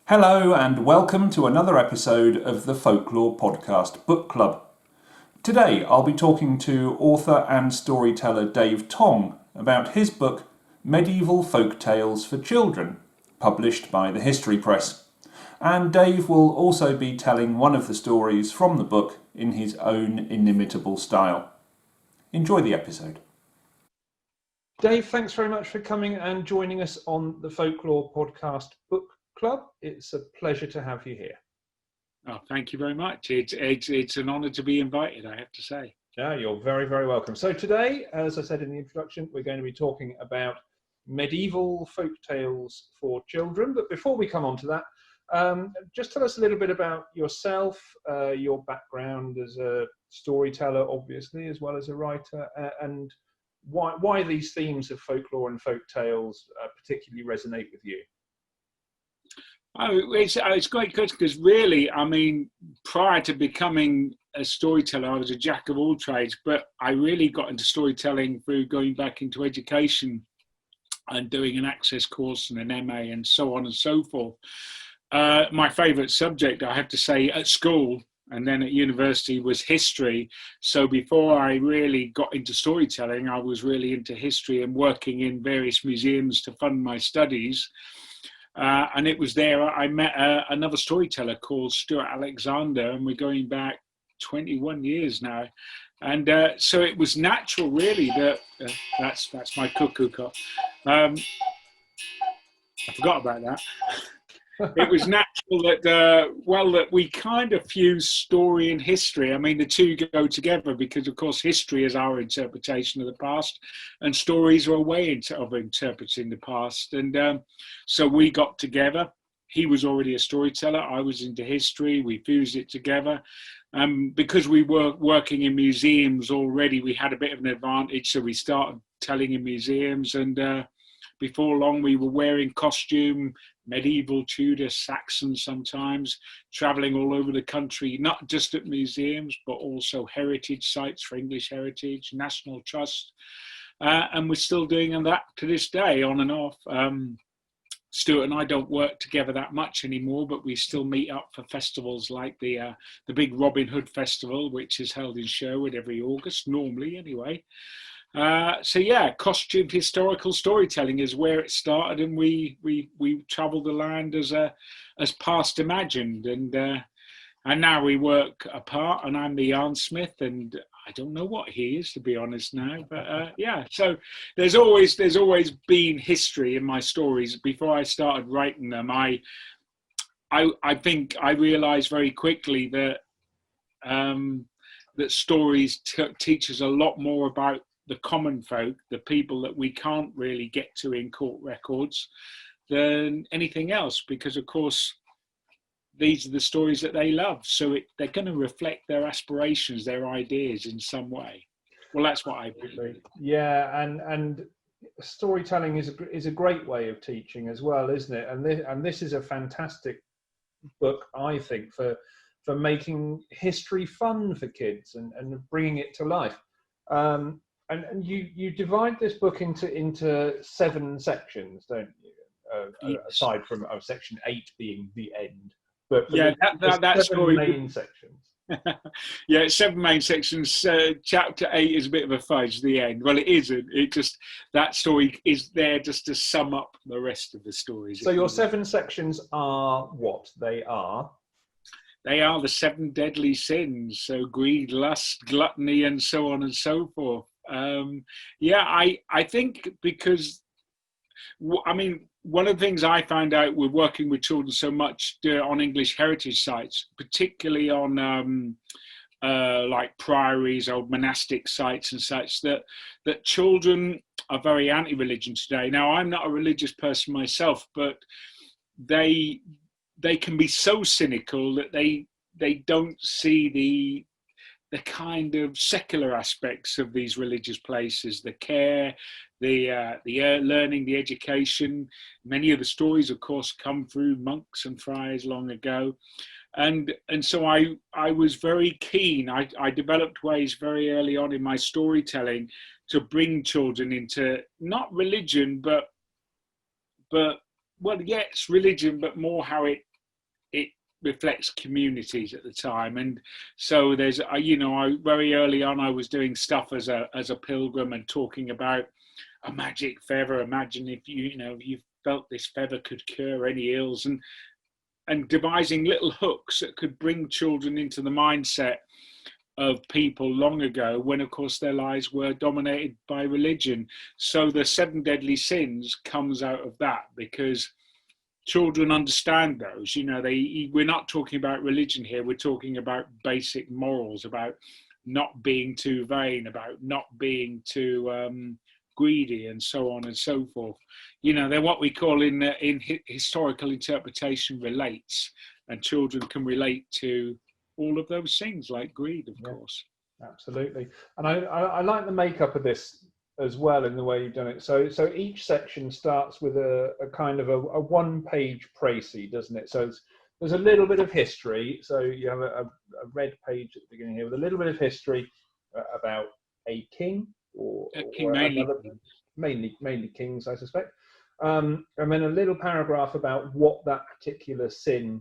Hello and welcome to another episode of the Folklore Podcast Book Club. Today I'll be talking to author and storyteller Dave Tonge about his book Medieval Folk Tales for Children, published by the History Press. And Dave will also be telling one of the stories from the book in his own inimitable style. Enjoy the episode. Dave, thanks very much for coming and joining us on the Folklore Podcast Book Club. It's a pleasure to have you here. Oh, thank you very much. It's an honour to be invited, I have to say. Yeah, you're very, very welcome. So today, as I said in the introduction, we're going to be talking about medieval folk tales for children. But before we come on to that, just tell us a little bit about yourself, your background as a storyteller, obviously, as well as a writer, and why these themes of folklore and folk tales particularly resonate with you. It's quite good because really, I mean, prior to becoming a storyteller, I was a jack of all trades, but I really got into storytelling through going back into education and doing an access course and an MA and so on and so forth. My favourite subject, I have to say, at school and then at university was history. So before I really got into storytelling, I was really into history and working in various museums to fund my studies. And it was there I met another storyteller called Stuart Alexander, and we're going back 21 years now. And so it was natural, really, that that's my cuckoo clock. I forgot about that. It was natural that, that we kind of fuse story and history. I mean, the two go together because, of course, history is our interpretation of the past and stories are a way of interpreting the past. And so we got together. He was already a storyteller. I was into history. We fused it together. Because we were working in museums already, we had a bit of an advantage. So we started telling in museums, and before long we were wearing costume, medieval, Tudor, Saxon sometimes, travelling all over the country, not just at museums, but also heritage sites for English heritage, National Trust. And we're still doing that to this day, on and off. Stuart and I don't work together that much anymore, but we still meet up for festivals like the big Robin Hood Festival, which is held in Sherwood every August, normally anyway. So yeah, costumed historical storytelling is where it started, and we travel the land as past imagined, and now we work apart, and I'm the yarnsmith, and I don't know what he is, to be honest now, but yeah. So there's always been history in my stories. Before I started writing them, I think I realised very quickly that that stories teach us a lot more about the common folk, the people that we can't really get to in court records, than anything else, because of course these are the stories that they love, so they're going to reflect their aspirations, their ideas in some way. Well, that's what I believe. Yeah, and storytelling is a great way of teaching as well, isn't it? And this is a fantastic book, I think, for making history fun for kids and bringing it to life. And you divide this book into 7 sections, don't you? Yes. Aside from section 8 being the end. But yeah, that's 7 main sections. Yeah, 7 main sections. Chapter 8 is a bit of a fudge, the end. Well, it isn't. That story is there just to sum up the rest of the stories. So your 7 sections are what? They are the 7 deadly sins. So greed, lust, gluttony, and so on and so forth. I think because, I mean, one of the things I found out with working with children so much on English heritage sites, particularly on like priories, old monastic sites and such, that children are very anti-religion today. Now, I'm not a religious person myself, but they can be so cynical that they don't see the kind of secular aspects of these religious places, the care, the learning, the education. Many of the stories, of course, come through monks and friars long ago. And so I was very keen. I developed ways very early on in my storytelling to bring children into not religion, but well, yes, religion, but more how it it reflects communities at the time. And so there's, I very early on, I was doing stuff as a pilgrim and talking about a magic feather. Imagine if you felt this feather could cure any ills, and devising little hooks that could bring children into the mindset of people long ago, when of course their lives were dominated by religion. So the 7 deadly sins comes out of that, because children understand those. We're not talking about religion here, we're talking about basic morals, about not being too vain, about not being too greedy, and so on and so forth. They're what we call in historical interpretation relates, and children can relate to all of those things, like greed, of course. Absolutely. And I like the makeup of this as well, in the way you've done it. So each section starts with a kind of a one-page précis, doesn't it? So there's a little bit of history. So you have a red page at the beginning here with a little bit of history about a king, or mainly kings, I suspect. And then a little paragraph about what that particular sin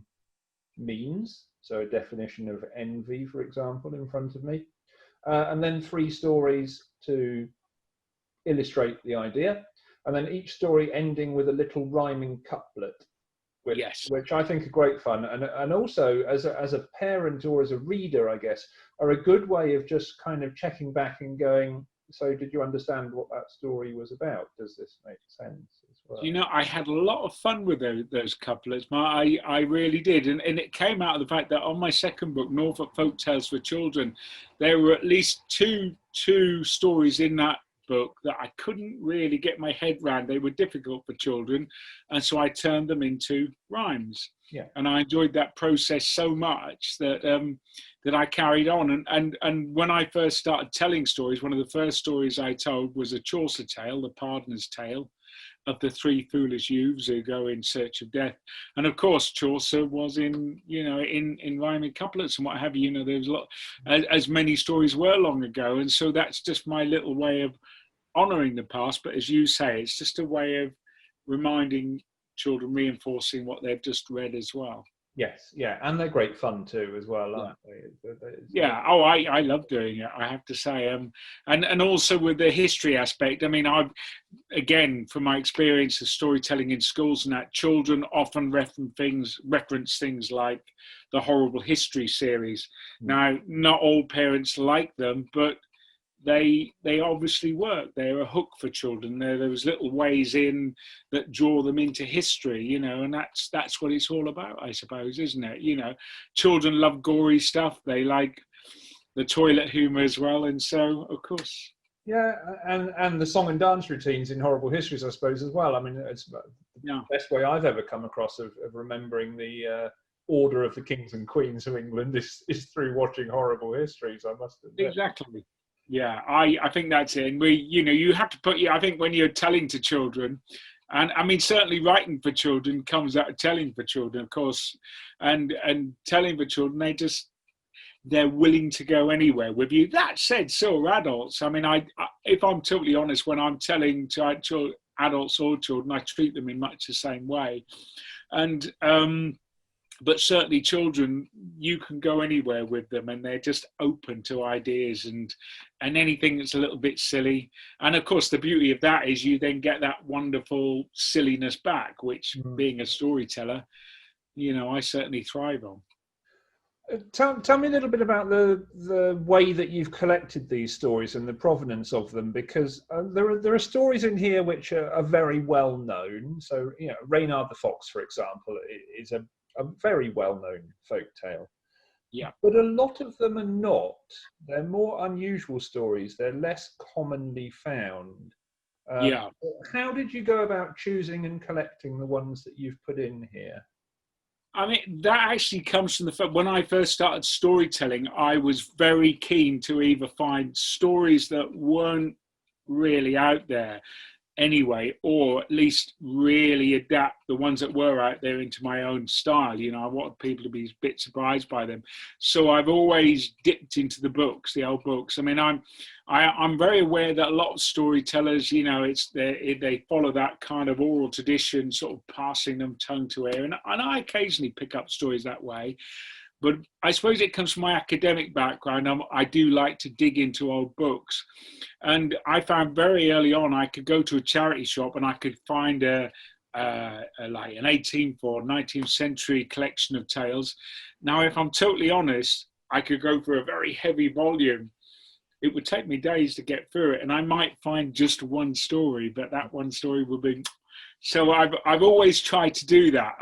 means. So a definition of envy, for example, in front of me. And then 3 stories to illustrate the idea. And then each story ending with a little rhyming couplet, which I think are great fun. And also, as a parent or as a reader, I guess, are a good way of just kind of checking back and going, so did you understand what that story was about? Does this make sense as well? I had a lot of fun with those couplets. I really did. And it came out of the fact that on my second book, Norfolk Folk Tales for Children, there were at least two stories in that book that I couldn't really get my head around. They were difficult for children, and so I turned them into rhymes. Yeah. And I enjoyed that process so much that I carried on. And when I first started telling stories, one of the first stories I told was a Chaucer tale, the Pardoner's Tale, of the 3 foolish youths who go in search of death. And of course, Chaucer was in rhyming couplets and what have you. There was a lot, as many stories were long ago. And so that's just my little way of honouring the past. But as you say, it's just a way of reminding children, reinforcing what they've just read as well. Yes, yeah, and they're great fun too, as well, aren't they? I love doing it, I have to say. And also with the history aspect, I mean, again, from my experience of storytelling in schools and that, children often reference things like the Horrible History series. Now, not all parents like them, but they obviously work. They're a hook for children. There those little ways in that draw them into history, and that's what it's all about, I suppose, isn't it? Children love gory stuff. They like the toilet humour as well, and so of course. Yeah, and the song and dance routines in Horrible Histories, I suppose, as well. I mean, it's the best way I've ever come across of remembering the order of the kings and queens of England is through watching Horrible Histories, I must admit. Exactly. Yeah, I think that's it. And you have to I think when you're telling to children, and I mean, certainly writing for children comes out of telling for children, of course, and telling for children, they're willing to go anywhere with you. That said, so are adults. I mean, if I'm totally honest, when I'm telling to adults or children, I treat them in much the same way. And, but certainly children, you can go anywhere with them, and they're just open to ideas and anything that's a little bit silly. And of course, the beauty of that is you then get that wonderful silliness back, which being a storyteller, I certainly thrive on. Tell me a little bit about the way that you've collected these stories and the provenance of them, because there are stories in here which are very well known. So, Reynard the Fox, for example, is a very well-known folk tale. Yeah. But a lot of them are not. They're more unusual stories. They're less commonly found. How did you go about choosing and collecting the ones that you've put in here? I mean, that actually comes from the fact when I first started storytelling, I was very keen to either find stories that weren't really out there, anyway, or at least really adapt the ones that were out there into my own style. You know, I wanted people to be a bit surprised by them. So I've always dipped into the books, the old books. I mean, I'm very aware that a lot of storytellers, you know, they follow that kind of oral tradition, sort of passing them tongue to ear. And I occasionally pick up stories that way. But I suppose it comes from my academic background. I do like to dig into old books. And I found very early on, I could go to a charity shop and I could find like an 18th or 19th century collection of tales. Now, if I'm totally honest, I could go for a very heavy volume. It would take me days to get through it. And I might find just one story, but that one story will be... So I've always tried to do that.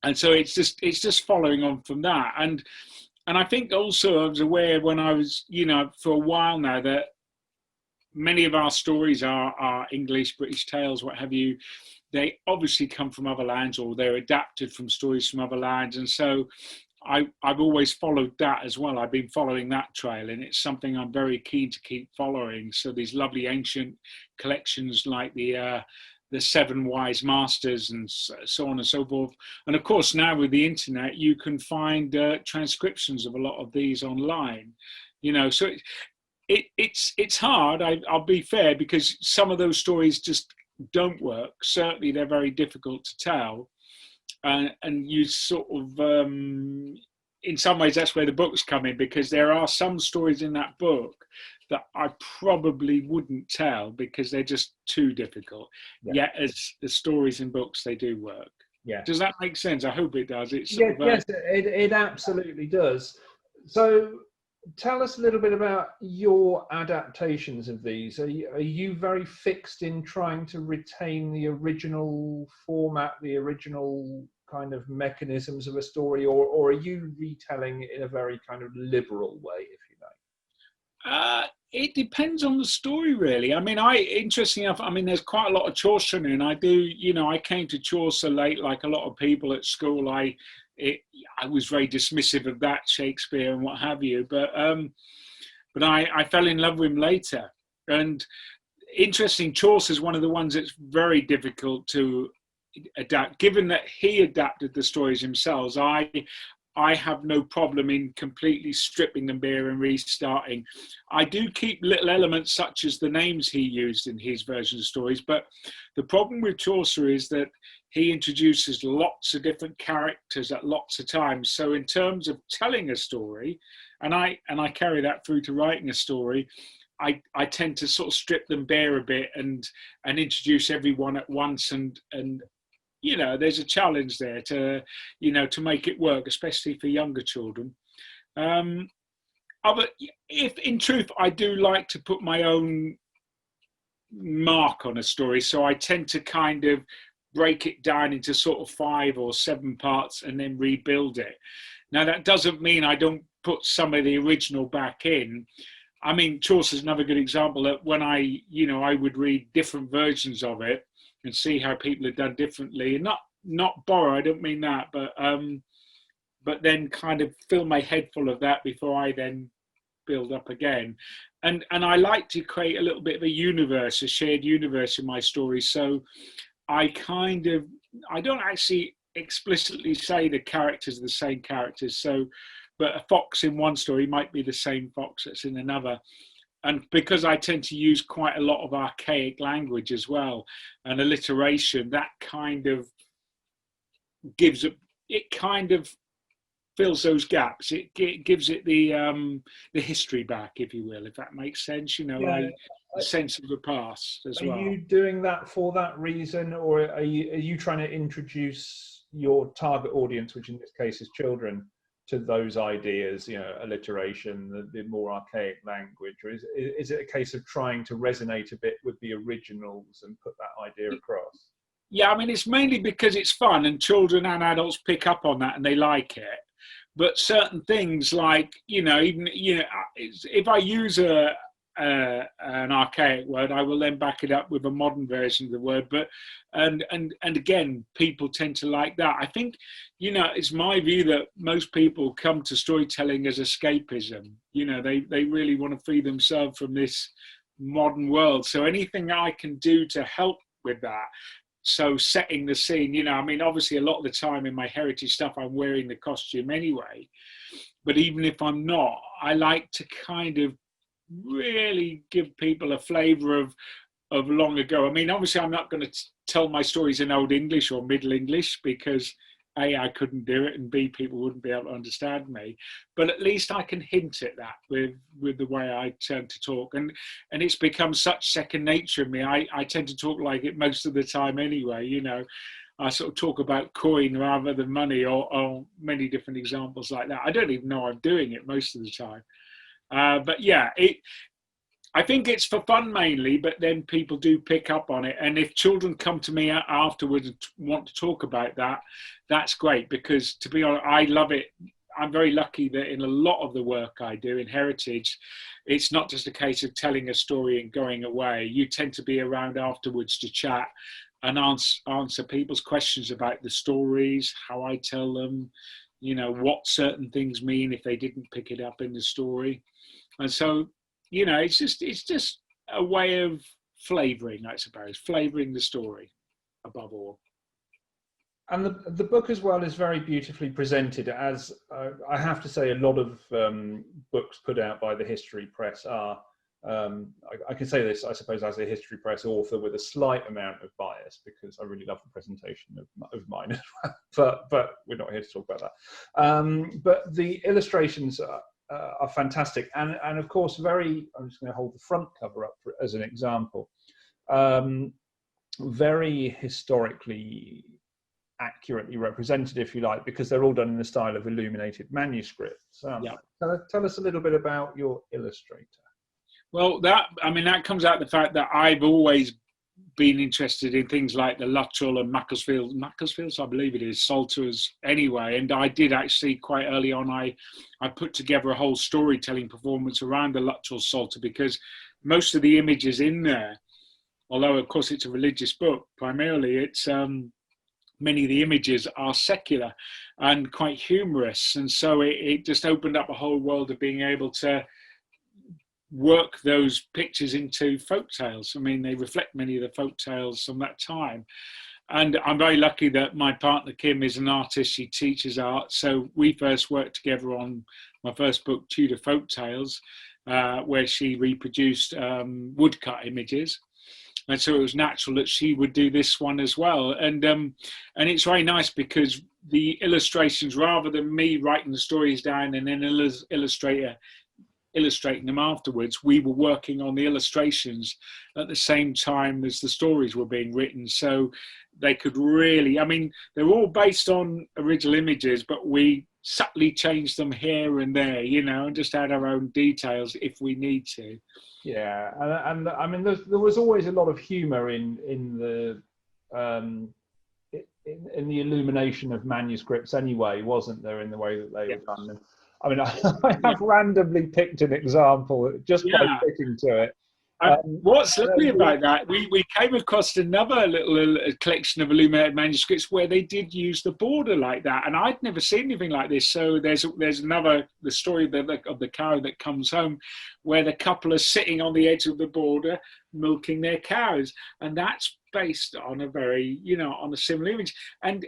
And so it's just following on from that. And I think also I was aware when I was, you know, for a while now that many of our stories are English, British tales, what have you. They obviously come from other lands, or they're adapted from stories from other lands. And so I've always followed that as well. I've been following that trail, and it's something I'm very keen to keep following. So these lovely ancient collections like the Seven Wise Masters and so on and so forth. And of course, now with the internet, you can find transcriptions of a lot of these online, you know, so it's hard. I'll be fair, because some of those stories just don't work. Certainly they're very difficult to tell. And you sort of, in some ways, that's where the books come in, because there are some stories in that book that I probably wouldn't tell because they're just too difficult. Yeah. Yet as the stories in books, they do work. Yeah. Does that make sense? I hope it does. It's yes, it absolutely does. So tell us a little bit about your adaptations of these. Are you very fixed in trying to retain the original format, the original kind of mechanisms of a story, or are you retelling it in a very kind of liberal way, if you like? It depends on the story, really. I mean, interesting enough, I mean, there's quite a lot of Chaucer in. I do, you know, I came to Chaucer late, like a lot of people at school. I was very dismissive of that, Shakespeare and what have you. But I fell in love with him later. And interesting, Chaucer is one of the ones that's very difficult to adapt. Given that he adapted the stories himself, I have no problem in completely stripping them bare and restarting. I do keep little elements such as the names he used in his version of stories, but the problem with Chaucer is that he introduces lots of different characters at lots of times. So in terms of telling a story, and I carry that through to writing a story, I tend to sort of strip them bare a bit and introduce everyone at once, and you know, there's a challenge there to, you know, to make it work, especially for younger children. If in truth, I do like to put my own mark on a story. So I tend to kind of break it down into sort of 5 or 7 parts and then rebuild it. Now, that doesn't mean I don't put some of the original back in. I mean, Chaucer's another good example that when I would read different versions of it and see how people had done differently, and not borrow, I don't mean that, but then kind of fill my head full of that before I then build up again. And I like to create a little bit of a universe, a shared universe in my stories. So I don't actually explicitly say the characters are the same characters. So, but a fox in one story might be the same fox that's in another. And because I tend to use quite a lot of archaic language as well, and alliteration, that kind of fills those gaps. It gives it the history back, if you will, if that makes sense. You know, yeah. Like a sense of the past as well. Are you doing that for that reason, or are you trying to introduce your target audience, which in this case is children, to those ideas, you know, alliteration, the more archaic language, or is it a case of trying to resonate a bit with the originals and put that idea across? Yeah, I mean, it's mainly because it's fun and children and adults pick up on that and they like it. But certain things like, you know, even, you know, if I use an archaic word, I will then back it up with a modern version of the word. But and again, people tend to like that. I think, you know, it's my view that most people come to storytelling as escapism. You know, they really want to free themselves from this modern world. So anything I can do to help with that. So setting the scene, you know, I mean, obviously a lot of the time in my heritage stuff, I'm wearing the costume anyway. But even if I'm not, I like to kind of really give people a flavour of long ago. I mean, obviously I'm not going to tell my stories in Old English or Middle English because A, I couldn't do it, and B, people wouldn't be able to understand me. But at least I can hint at that with the way I tend to talk. And it's become such second nature in me. I tend to talk like it most of the time anyway, you know. I sort of talk about coin rather than money, or many different examples like that. I don't even know I'm doing it most of the time. But yeah, I think it's for fun mainly, but then people do pick up on it. And if children come to me afterwards and want to talk about that, that's great, because to be honest, I love it. I'm very lucky that in a lot of the work I do in heritage, it's not just a case of telling a story and going away. You tend to be around afterwards to chat and answer people's questions about the stories, how I tell them, you know, what certain things mean if they didn't pick it up in the story. And so, you know, it's just a way of flavouring, I suppose, flavouring the story above all. And the book as well is very beautifully presented, as I have to say a lot of books put out by the History Press are, I can say this, I suppose, as a History Press author with a slight amount of bias, because I really love the presentation of mine as well, but we're not here to talk about that. But the illustrations are fantastic, and of course I'm just going to hold the front cover up as an example, very historically accurately represented, if you like, because they're all done in the style of illuminated manuscripts. Tell us a little bit about your illustrator. Well, that comes out of the fact that I've always been interested in things like the Luttrell and Macclesfields, I believe it is, Psalters anyway. And I did actually quite early on, I put together a whole storytelling performance around the Luttrell Psalter, because most of the images in there, although of course it's a religious book, primarily it's many of the images are secular and quite humorous. And so it just opened up a whole world of being able to work those pictures into folk tales. I mean, they reflect many of the folk tales from that time. And I'm very lucky that my partner Kim is an artist. She teaches art. So we first worked together on my first book, Tudor Folk Tales, where she reproduced woodcut images. And so it was natural that she would do this one as well. And it's very nice because the illustrations, rather than me writing the stories down and then illustrating them afterwards, we were working on the illustrations at the same time as the stories were being written. So they could really, I mean, they're all based on original images, but we subtly changed them here and there, you know, and just add our own details if we need to. Yeah, and I mean, there was always a lot of humour in the illumination of manuscripts anyway, wasn't there, in the way that they were done? I mean, I have randomly picked an example just by sticking to it. What's lovely about that, we came across another little collection of illuminated manuscripts where they did use the border like that, and I'd never seen anything like this. So there's another, the story of the cow that comes home, where the couple are sitting on the edge of the border milking their cows, and that's based on a very, you know, on a similar image, and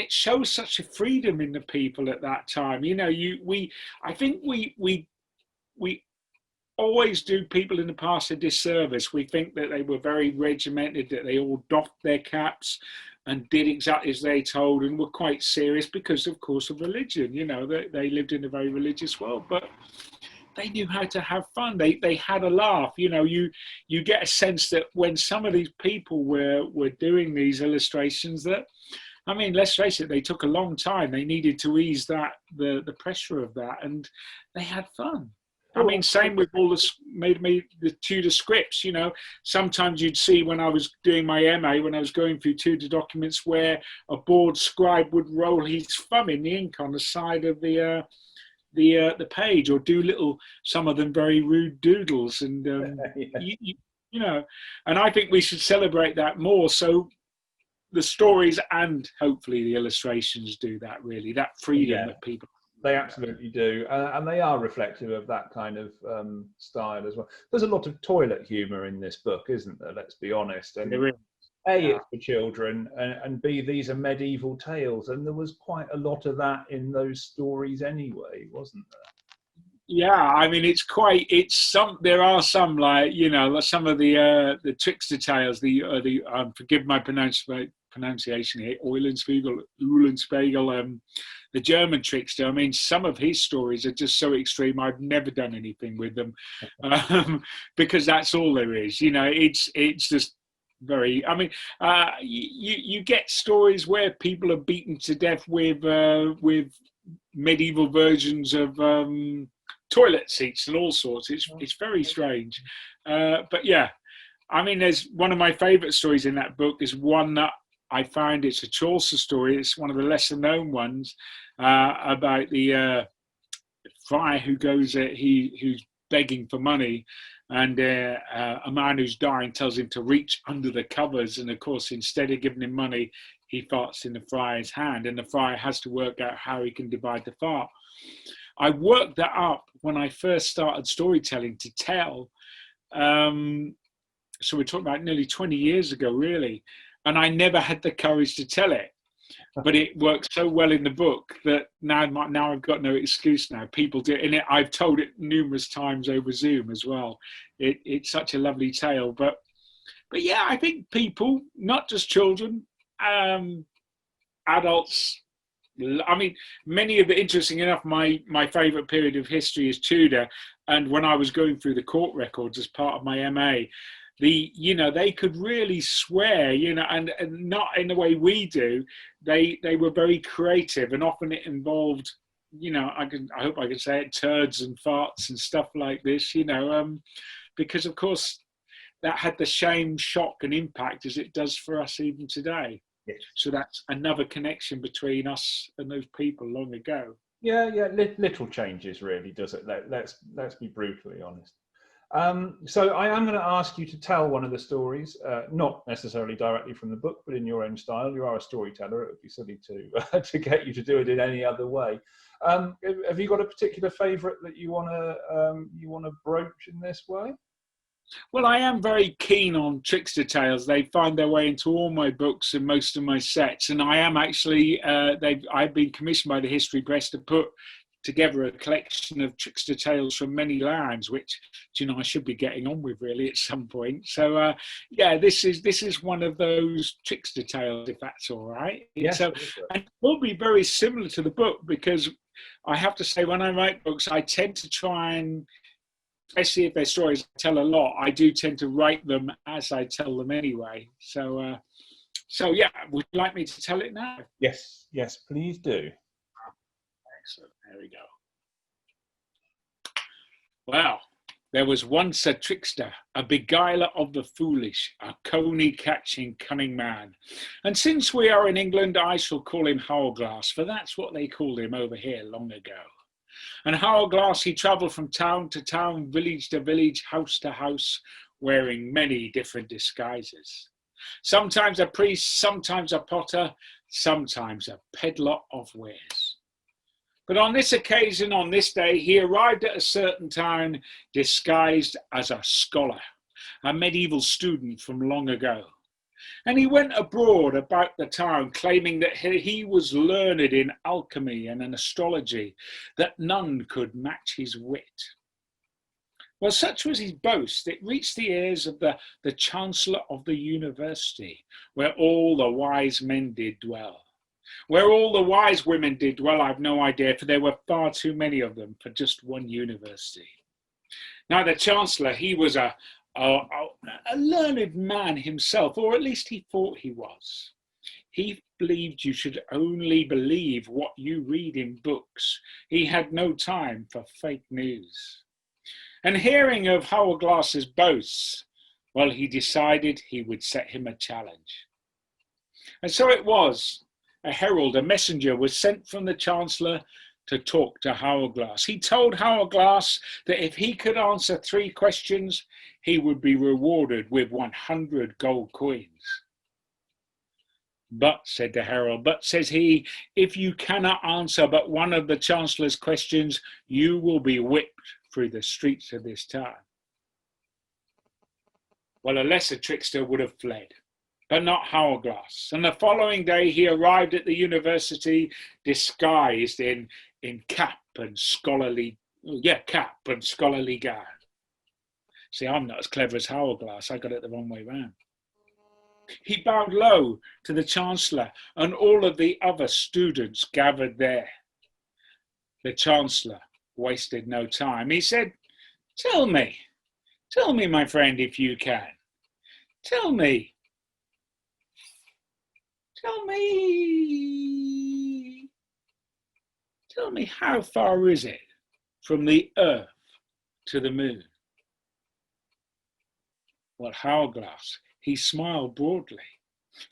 it shows such a freedom in the people at that time. You know, I think we always do people in the past a disservice. We think that they were very regimented, that they all doffed their caps and did exactly as they told and were quite serious because, of course, of religion. You know, they lived in a very religious world, but they knew how to have fun. They had a laugh. You know, you get a sense that when some of these people were doing these illustrations, that, I mean, let's face it, they took a long time. They needed to ease the pressure of that, and they had fun. I mean, same with all the Tudor scripts, you know. Sometimes you'd see when I was doing my MA, when I was going through Tudor documents, where a bored scribe would roll his thumb in the ink on the side of the page, or do some of them very rude doodles, and you know. And I think we should celebrate that more. So the stories and hopefully the illustrations do that, really, that freedom that people They absolutely do, and they are reflective of that kind of style as well. There's a lot of toilet humour in this book, isn't there? Let's be honest. And There is. A, it's for children, and B, these are medieval tales, and there was quite a lot of that in those stories anyway, wasn't there? Yeah, I mean, there are some, like, you know, some of the Trickster tales, forgive my pronunciation here, Eulenspiegel, the German Trickster. I mean, some of his stories are just so extreme. I've never done anything with them, because that's all there is. You know, it's just very. I mean, you get stories where people are beaten to death with medieval versions of toilet seats and all sorts. It's very strange, but yeah, I mean, there's one of my favourite stories in that book is one that I found. It's a Chaucer story. It's one of the lesser known ones, about the friar who goes, who's begging for money, and a man who's dying tells him to reach under the covers, and of course, instead of giving him money, he farts in the friar's hand, and the friar has to work out how he can divide the fart. I worked that up when I first started storytelling to tell. So we're talking about nearly 20 years ago, really. And I never had the courage to tell it. But it worked so well in the book that now I've got no excuse now. People do it. And I've told it numerous times over Zoom as well. It's such a lovely tale. But yeah, I think people, not just children, adults, I mean, many of the, interesting enough, my favourite period of history is Tudor, and when I was going through the court records as part of my MA, they could really swear, and not in the way we do. They were very creative, and often it involved, I hope I can say it, turds and farts and stuff like this, because of course that had the same shock and impact as it does for us even today. Yes. So that's another connection between us and those people long ago. Yeah, little changes really, does it? Let's be brutally honest. So I am going to ask you to tell one of the stories, not necessarily directly from the book, but in your own style. You are a storyteller. It would be silly to get you to do it in any other way. Have you got a particular favourite that you want to broach in this way? Well, I am very keen on Trickster tales. They find their way into all my books and most of my sets. And I am actually, I've been commissioned by the History Press to put together a collection of Trickster tales from many lands, which, I should be getting on with really at some point. So, yeah, this is one of those Trickster tales, if that's all right. Yes, so, and it will be very similar to the book, because I have to say, when I write books, I tend to try and, especially if they're stories I tell a lot, I do tend to write them as I tell them anyway. So yeah, would you like me to tell it now? Yes, please do. Excellent, there we go. Well, there was once a trickster, a beguiler of the foolish, a coney-catching cunning man. And since we are in England, I shall call him Hourglass, for that's what they called him over here long ago. And Hourglass, he travelled from town to town, village to village, house to house, wearing many different disguises. Sometimes a priest, sometimes a potter, sometimes a peddler of wares. But on this occasion, on this day, he arrived at a certain town disguised as a scholar, a medieval student from long ago. And he went abroad about the town, claiming that he was learned in alchemy and in astrology, that none could match his wit. Well, such was his boast, it reached the ears of the Chancellor of the University, where all the wise men did dwell. Where all the wise women did dwell, I've no idea, for there were far too many of them for just one university. Now, the Chancellor, he was a learned man himself, or at least he thought he was. He believed you should only believe what you read in books. He had no time for fake news. And hearing of Hourglass's boasts, well, he decided he would set him a challenge. And so it was. A herald, a messenger, was sent from the Chancellor to talk to Hourglass. He told Hourglass that if he could answer 3 questions, he would be rewarded with 100 gold coins. But, said the herald, but, says he, if you cannot answer but one of the Chancellor's questions, you will be whipped through the streets of this town. Well, a lesser trickster would have fled, but not Hourglass. And the following day he arrived at the university disguised in cap and scholarly gown. See, I'm not as clever as Hourglass. I got it the wrong way round. He bowed low to the Chancellor and all of the other students gathered there. The Chancellor wasted no time. He said, tell me, my friend, if you can. Tell me how far is it from the earth to the moon? Well, Hourglass, he smiled broadly,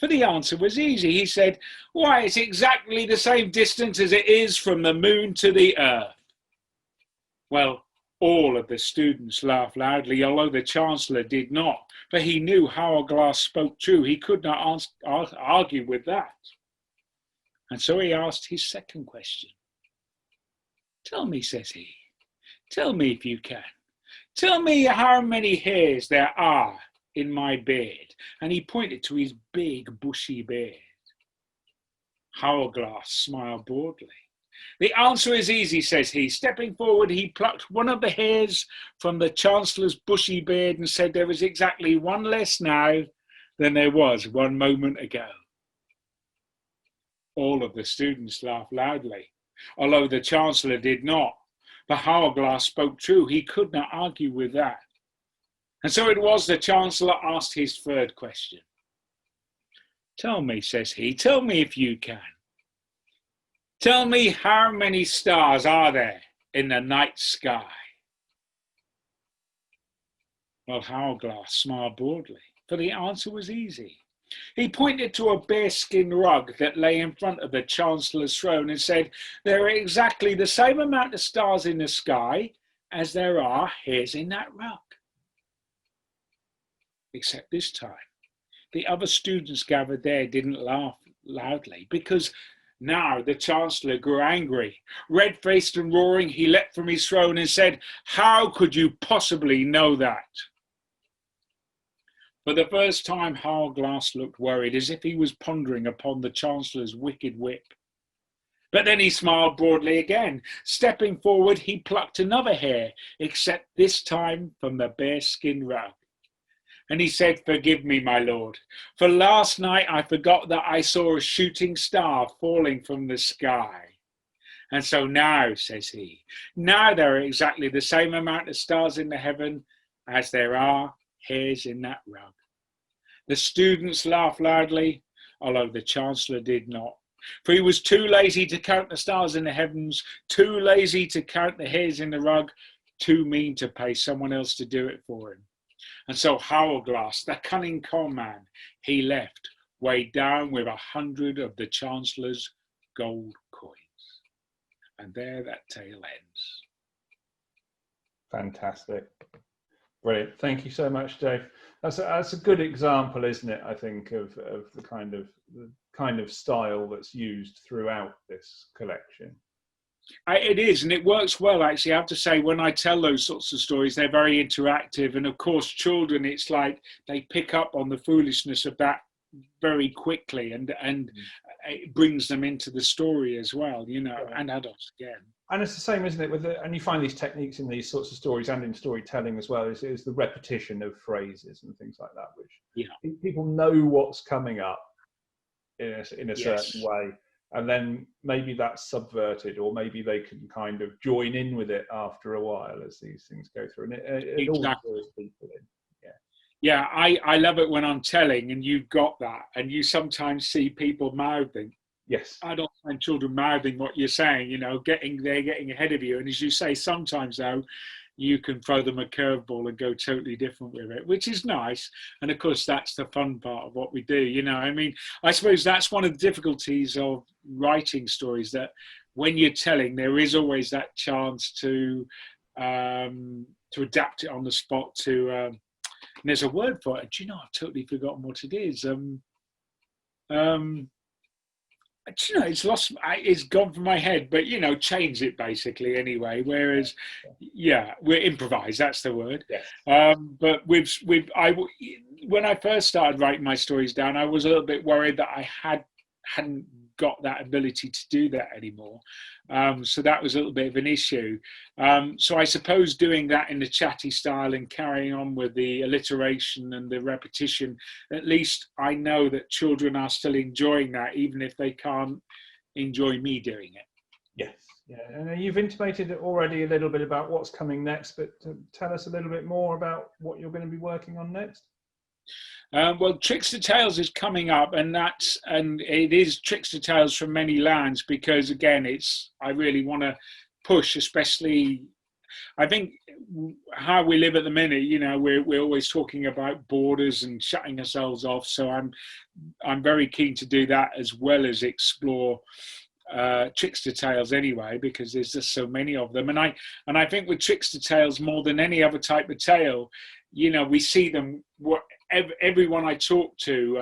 for the answer was easy. He said, why, it's exactly the same distance as it is from the moon to the earth. Well, all of the students laughed loudly, although the Chancellor did not, for he knew Hourglass spoke true. He could not argue with that. And so he asked his second question. Tell me, says he, tell me if you can. Tell me how many hairs there are in my beard. And he pointed to his big bushy beard. Hourglass smiled broadly. The answer is easy, says he. Stepping forward, he plucked one of the hairs from the Chancellor's bushy beard and said there is exactly one less now than there was 1 moment ago. All of the students laughed loudly, although the Chancellor did not. But Hourglass spoke true. He could not argue with that. And so it was the Chancellor asked his third question. Tell me, says he, tell me if you can. Tell me how many stars are there in the night sky? Well, Hourglass smiled broadly, for the answer was easy. He pointed to a bearskin rug that lay in front of the Chancellor's throne and said, there are exactly the same amount of stars in the sky as there are hairs in that rug. Except this time, the other students gathered there didn't laugh loudly, because now the Chancellor grew angry. Red-faced and roaring, he leapt from his throne and said, how could you possibly know that? For the first time, Hourglass looked worried, as if he was pondering upon the Chancellor's wicked whip. But then he smiled broadly again. Stepping forward, he plucked another hair, except this time from the bearskin rug. And he said, forgive me, my lord, for last night I forgot that I saw a shooting star falling from the sky. And so now, says he, now there are exactly the same amount of stars in the heaven as there are hairs in that rug. The students laughed loudly, although the Chancellor did not. For he was too lazy to count the stars in the heavens, too lazy to count the hairs in the rug, too mean to pay someone else to do it for him. And so Hourglass, the cunning con man, he left, weighed down with 100 of the Chancellor's gold coins. And there that tale ends. Fantastic. Brilliant. Thank you so much, Dave. That's a good example, isn't it, I think, of the kind of style that's used throughout this collection. It is, and it works well, actually. I have to say, when I tell those sorts of stories, they're very interactive. And of course, children, it's like they pick up on the foolishness of that very quickly, and it brings them into the story as well, you know, and adults again. And it's the same, isn't it? And you find these techniques in these sorts of stories and in storytelling as well, is the repetition of phrases and things like that, which people know what's coming up in a certain way. And then maybe that's subverted, or maybe they can kind of join in with it after a while as these things go through. And it all draws people in. Yeah, I love it when I'm telling and you've got that, and you sometimes see people mouthing. Yes. Adults and children mouthing what you're saying, you know, getting ahead of you. And as you say, sometimes though, you can throw them a curveball and go totally different with it, which is nice. And of course, that's the fun part of what we do. You know, I mean, I suppose that's one of the difficulties of writing stories, that when you're telling, there is always that chance to adapt it on the spot to, and there's a word for it. Do you know, I've totally forgotten what it is. It's gone from my head, but change it basically anyway. Whereas, yeah, we're improvise. That's the word. Yes. But when I first started writing my stories down, I was a little bit worried that I hadn't got that ability to do that anymore. So that was a little bit of an issue. So I suppose doing that in the chatty style and carrying on with the alliteration and the repetition, at least I know that children are still enjoying that, even if they can't enjoy me doing it. Yes. Yeah. And you've intimated already a little bit about what's coming next, but tell us a little bit more about what you're going to be working on next. Well, Trickster Tales is coming up, and it is Trickster Tales from many lands, because again, I really want to push, especially, I think how we live at the minute, we're always talking about borders and shutting ourselves off. So I'm very keen to do that, as well as explore Trickster Tales anyway, because there's just so many of them. And I think with Trickster Tales, more than any other type of tale, we see them, everyone I talk to,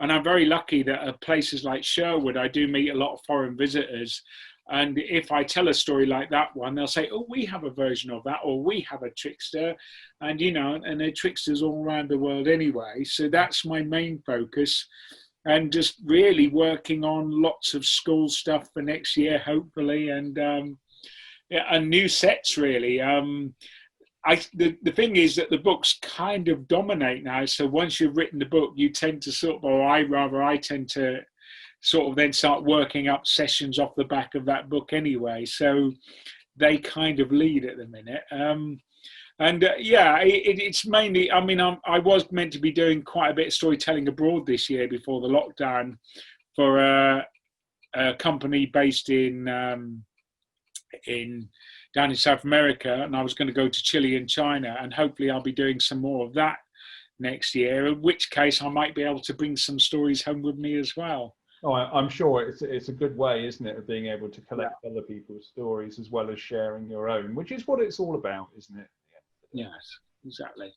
and I'm very lucky that at places like Sherwood, I do meet a lot of foreign visitors. And if I tell a story like that one, they'll say, oh, we have a version of that, or we have a Trickster. And, and there are Tricksters all around the world anyway. So that's my main focus. And just really working on lots of school stuff for next year, hopefully, and new sets, really. The thing is that the books kind of dominate now. So once you've written the book, you tend to I tend to sort of then start working up sessions off the back of that book anyway. So they kind of lead at the minute. It's mainly, I was meant to be doing quite a bit of storytelling abroad this year before the lockdown for a company based down in South America, and I was going to go to Chile and China, and hopefully I'll be doing some more of that next year, in which case I might be able to bring some stories home with me as well. Oh, I'm sure it's a good way, isn't it, of being able to collect other people's stories as well as sharing your own, which is what it's all about, isn't it? Yes, exactly.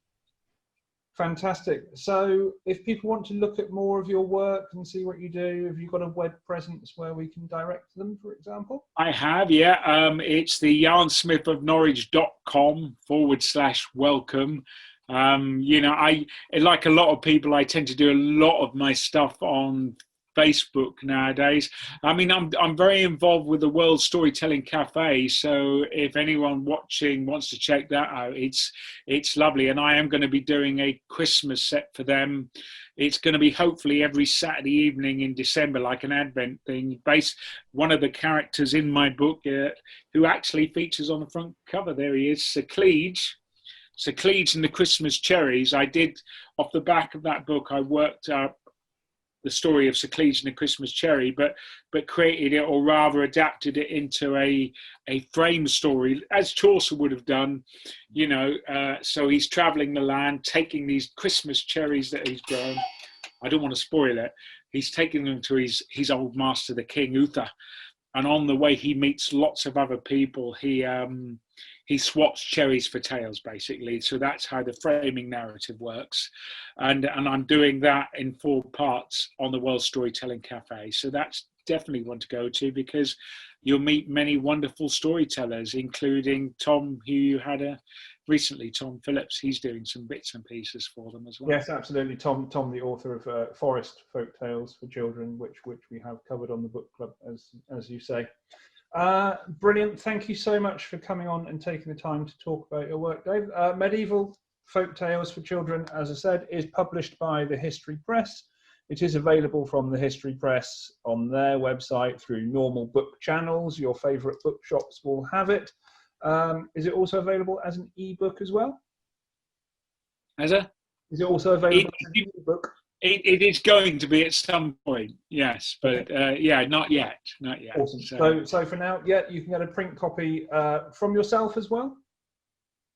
Fantastic. So if people want to look at more of your work and see what you do, have you got a web presence where we can direct them, for example? I have, yeah. It's the yarnsmithofnorwich.com/welcome. I, like a lot of people, I tend to do a lot of my stuff on Facebook nowadays. I'm very involved with the World Storytelling Cafe, so if anyone watching wants to check that out, it's lovely. And I am going to be doing a Christmas set for them. It's going to be hopefully every Saturday evening in December, like an Advent thing. One of the characters in my book, who actually features on the front cover, there he is, Sir Cleege and the Christmas Cherries. I did, off the back of that book, I worked up the story of Sir Cleege and the Christmas Cherry, but created it, or rather adapted it into a frame story, as Chaucer would have done, so he's traveling the land, taking these Christmas cherries that he's grown. I don't want to spoil it. He's taking them to his old master, the King Uther. And on the way, he meets lots of other people. He swaps cherries for tails, basically. So that's how the framing narrative works. And I'm doing that in 4 parts on the World Storytelling Cafe. So that's definitely one to go to, because you'll meet many wonderful storytellers, including Tom, who you had recently, Tom Phillips. He's doing some bits and pieces for them as well. Yes, absolutely. Tom, the author of Forest Folk Tales for Children, which we have covered on the book club, as you say. Brilliant. Thank you so much for coming on and taking the time to talk about your work, Dave. Medieval Folk Tales for Children, as I said, is published by the History Press. It is available from the History Press on their website through normal book channels. Your favourite bookshops will have it. Is it also available as an ebook as well? Is it also available as an ebook? It is going to be at some point, yes, but not yet. Awesome. So for now, you can get a print copy from yourself as well?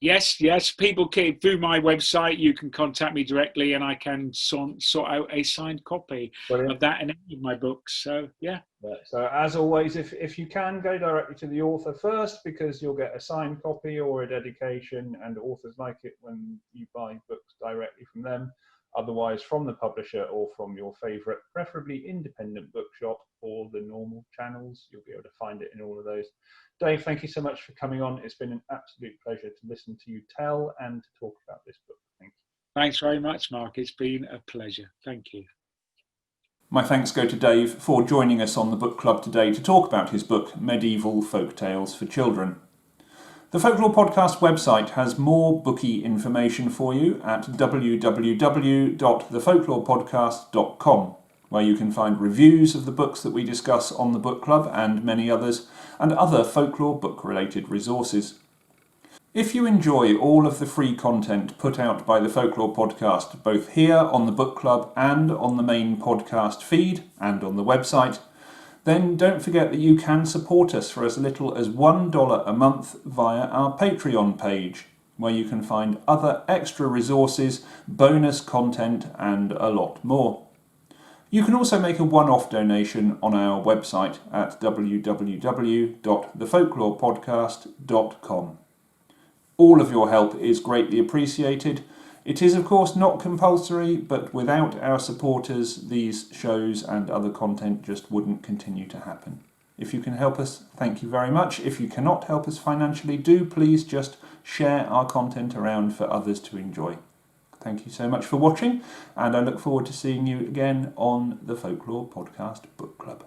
Yes. People can, through my website, you can contact me directly, and I can sort out a signed copy of that in any of my books. So, yeah. So as always, if you can, go directly to the author first, because you'll get a signed copy or a dedication, and authors like it when you buy books directly from them. otherwise from the publisher or from your favourite, preferably independent bookshop or the normal channels. You'll be able to find it in all of those. Dave, thank you so much for coming on. It's been an absolute pleasure to listen to you tell and to talk about this book. Thank you. Thanks very much, Mark. It's been a pleasure. Thank you. My thanks go to Dave for joining us on the book club today to talk about his book, Medieval Folktales for Children. The Folklore Podcast website has more booky information for you at www.thefolklorepodcast.com, where you can find reviews of the books that we discuss on the book club and many others, and other folklore book-related resources. If you enjoy all of the free content put out by the Folklore Podcast, both here on the book club and on the main podcast feed and on the website, then don't forget that you can support us for as little as $1 a month via our Patreon page, where you can find other extra resources, bonus content, and a lot more. You can also make a one-off donation on our website at www.thefolklorepodcast.com. All of your help is greatly appreciated. It is, of course, not compulsory, but without our supporters, these shows and other content just wouldn't continue to happen. If you can help us, thank you very much. If you cannot help us financially, do please just share our content around for others to enjoy. Thank you so much for watching, and I look forward to seeing you again on the Folklore Podcast Book Club.